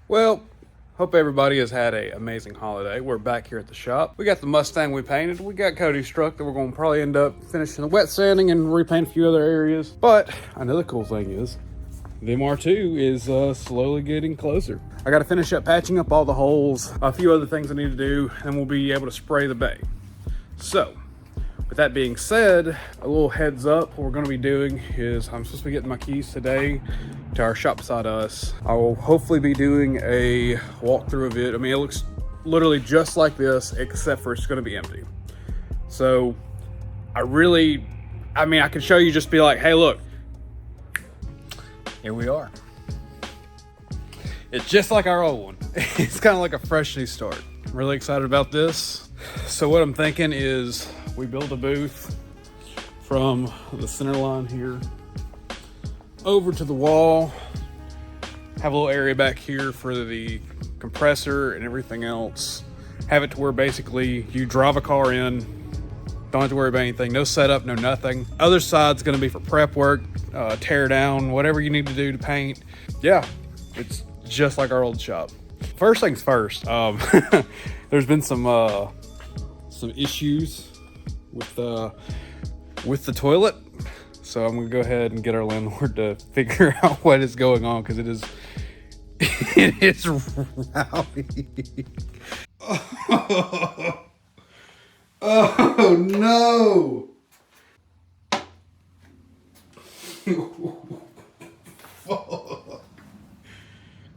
Well, hope everybody has had an amazing holiday. We're back here at the shop. We got the Mustang we painted. We got Cody's truck that we're going to probably end up finishing the wet sanding and repaint a few other areas. But another cool thing is the MR2 is slowly getting closer. I got to finish up patching up all the holes, a few other things I need to do, and we'll be able to spray the bay. So, with that being said, a little heads up, what we're going to be doing is I'm supposed to be getting my keys today to our shop beside us. I will hopefully be doing a walkthrough of it. I mean, it looks literally just like this, except for it's going to be empty. So I could show you, just be like, hey, look, here we are. It's just like our old one. It's kind of like a fresh new start. I'm really excited about this. So what I'm thinking is we build a booth from the center line here over to the wall, have a little area back here for the compressor and everything else. Have it to where basically you drive a car in, don't have to worry about anything, no setup, no nothing. Other side's gonna be for prep work, tear down, whatever you need to do to paint. Yeah, it's just like our old shop. First things first, there's been some issues with the toilet, so I'm gonna go ahead and get our landlord to figure out what is going on, because it is rowdy. Oh no.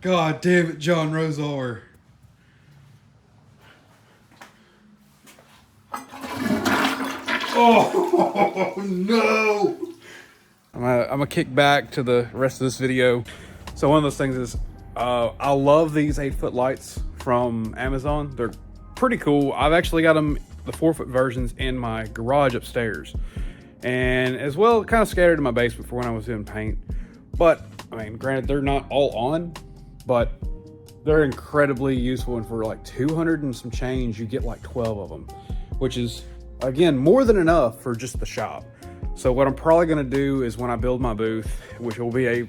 God damn it, John Rosalwer. Oh no! I'm gonna kick back to the rest of this video. So one of those things is, I love these 8-foot lights from Amazon. They're pretty cool. I've actually got them, the 4-foot versions, in my garage upstairs, and as well kind of scattered in my basement for when I was doing paint. But I mean, granted, they're not all on, but they're incredibly useful, and for like 200 and some change you get like 12 of them, which is again more than enough for just the shop. So what I'm probably going to do is when I build my booth, which will be a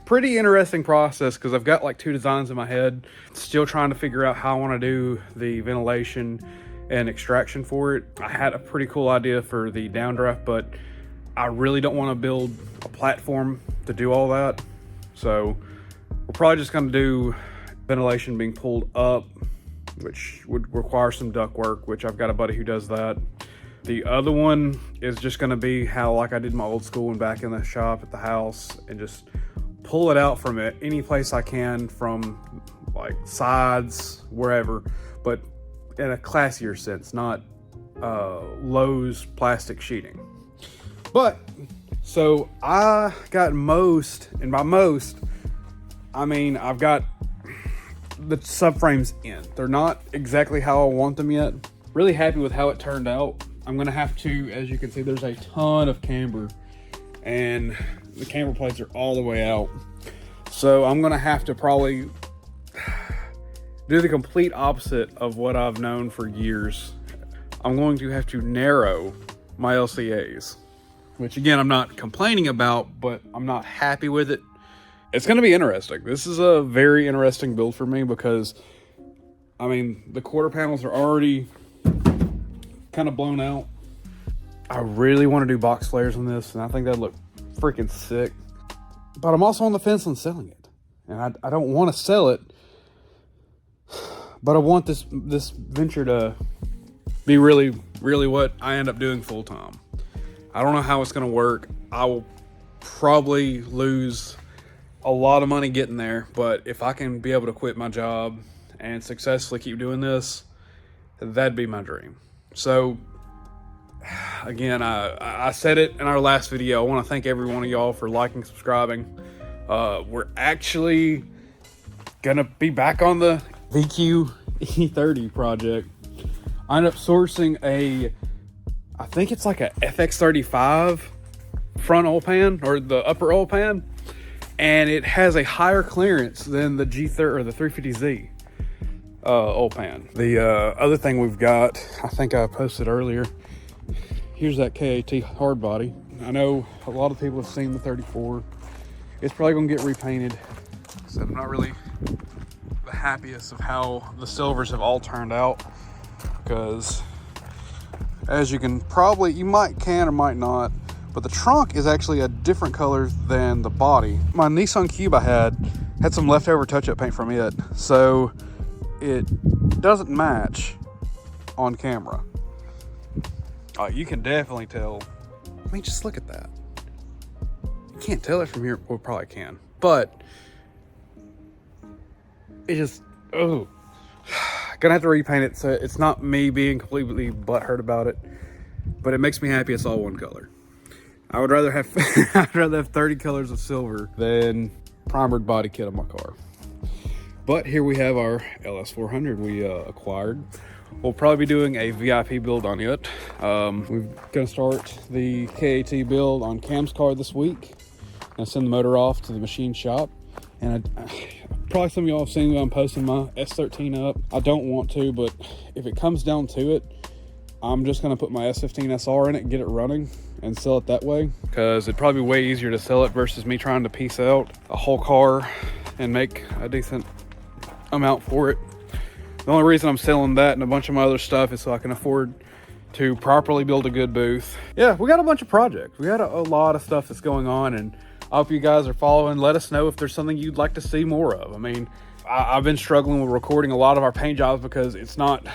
pretty interesting process because I've got like 2 designs in my head, still trying to figure out how I want to do the ventilation and extraction for it. I had a pretty cool idea for the downdraft, but I really don't want to build a platform to do all that. So we're probably just going to do ventilation being pulled up, which would require some duct work, which I've got a buddy who does that. The other one is just going to be how, like I did my old school and back in the shop at the house, and just pull it out from it any place I can, from like sides, wherever, but in a classier sense, not Lowe's plastic sheeting. But so I got most, and by most I mean I've got the subframes in. They're not exactly how I want them yet. Really happy with how it turned out. I'm gonna have to, as you can see, there's a ton of camber, and the camber plates are all the way out. So I'm gonna have to probably do the complete opposite of what I've known for years. I'm going to have to narrow my LCAs, which again, I'm not complaining about, but I'm not happy with it. It's going to be interesting. This is a very interesting build for me because, I mean, the quarter panels are already kind of blown out. I really want to do box flares on this, and I think that'd look freaking sick. But I'm also on the fence on selling it, and I don't want to sell it, but I want this venture to be really, really what I end up doing full time. I don't know how it's going to work. I will probably lose a lot of money getting there, but if I can be able to quit my job and successfully keep doing this, that'd be my dream. So again, I said it in our last video. I want to thank every one of y'all for liking, subscribing. We're actually gonna be back on the VQ E30 project. I ended up sourcing I think it's like a FX35 front oil pan, or the upper oil pan, and it has a higher clearance than the G30 or the 350Z oil pan. The other thing we've got, I think I posted earlier, here's that KAT hard body. I know a lot of people have seen the 34. It's probably gonna get repainted, so I'm not really happiest of how the silvers have all turned out, because as you can probably, you can or might not, but the trunk is actually a different color than the body. My Nissan Cube I had some leftover touch-up paint from it, so it doesn't match on camera. You can definitely tell. I mean, just look at that. You can't tell it from here. Well, probably can, but it just, oh. Gonna have to repaint it, so it's not me being completely butthurt about it, but it makes me happy it's all one color. I would rather have I'd rather have 30 colors of silver than primered body kit on my car. But here we have our LS400 we acquired. We'll probably be doing a VIP build on it. We're gonna start the KAT build on Cam's car this week. Gonna send the motor off to the machine shop, and probably some of y'all have seen me. I'm posting my S13 up. I don't want to, but if it comes down to it, I'm just gonna put my S15 SR in it and get it running and sell it that way, because it'd probably be way easier to sell it versus me trying to piece out a whole car and make a decent amount for it. The only reason I'm selling that and a bunch of my other stuff is so I can afford to properly build a good booth. Yeah, we got a bunch of projects. We got a lot of stuff that's going on, and I hope you guys are following. Let us know if there's something you'd like to see more of. I mean, I've been struggling with recording a lot of our paint jobs because it's not,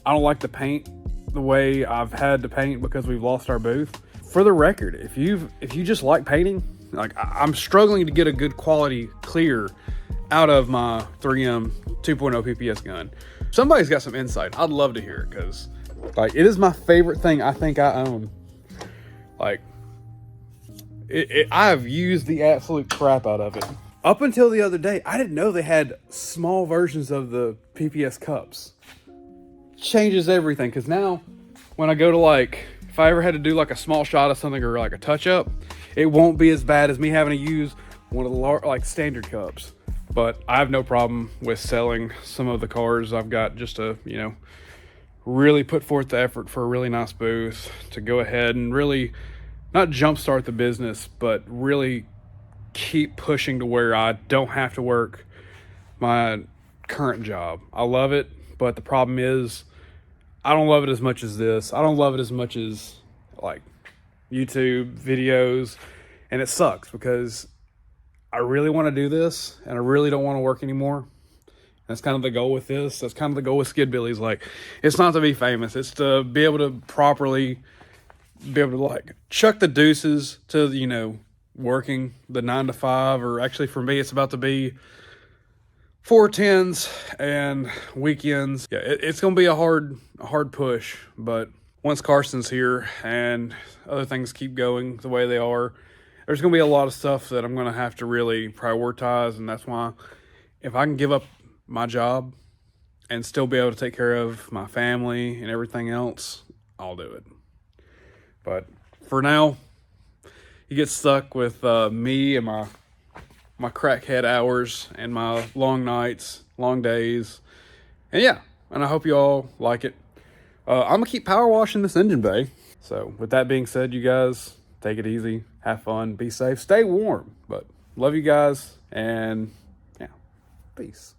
I don't like to paint the way I've had to paint because we've lost our booth. For the record, if you just like painting, like I'm struggling to get a good quality clear out of my 3M 2.0 PPS gun. Somebody's got some insight. I'd love to hear it, because like it is my favorite thing I think I own. Like I have used the absolute crap out of it. Up until the other day, I didn't know they had small versions of the PPS cups. Changes everything, because now when I go to, like, if I ever had to do like a small shot of something or like a touch up, it won't be as bad as me having to use one of the like standard cups. But I have no problem with selling some of the cars I've got, just to, you know, really put forth the effort for a really nice booth, to go ahead and really not jumpstart the business, but really keep pushing to where I don't have to work my current job. I love it, but the problem is I don't love it as much as this. I don't love it as much as like YouTube videos, and it sucks because I really want to do this and I really don't want to work anymore. That's kind of the goal with this. That's kind of the goal with Skidbillies. Like, it's not to be famous. It's to be able to properly be able to like chuck the deuces to, you know, working the 9 to 5, or actually for me, it's about to be 410s and weekends. Yeah, it's going to be a hard push, but once Carson's here and other things keep going the way they are, there's going to be a lot of stuff that I'm going to have to really prioritize. And that's why if I can give up my job and still be able to take care of my family and everything else, I'll do it. But for now, you get stuck with me and my crackhead hours and my long nights, long days. And yeah, and I hope you all like it. I'm going to keep power washing this engine bay. So with that being said, you guys, take it easy, have fun, be safe, stay warm. But love you guys, and yeah, peace.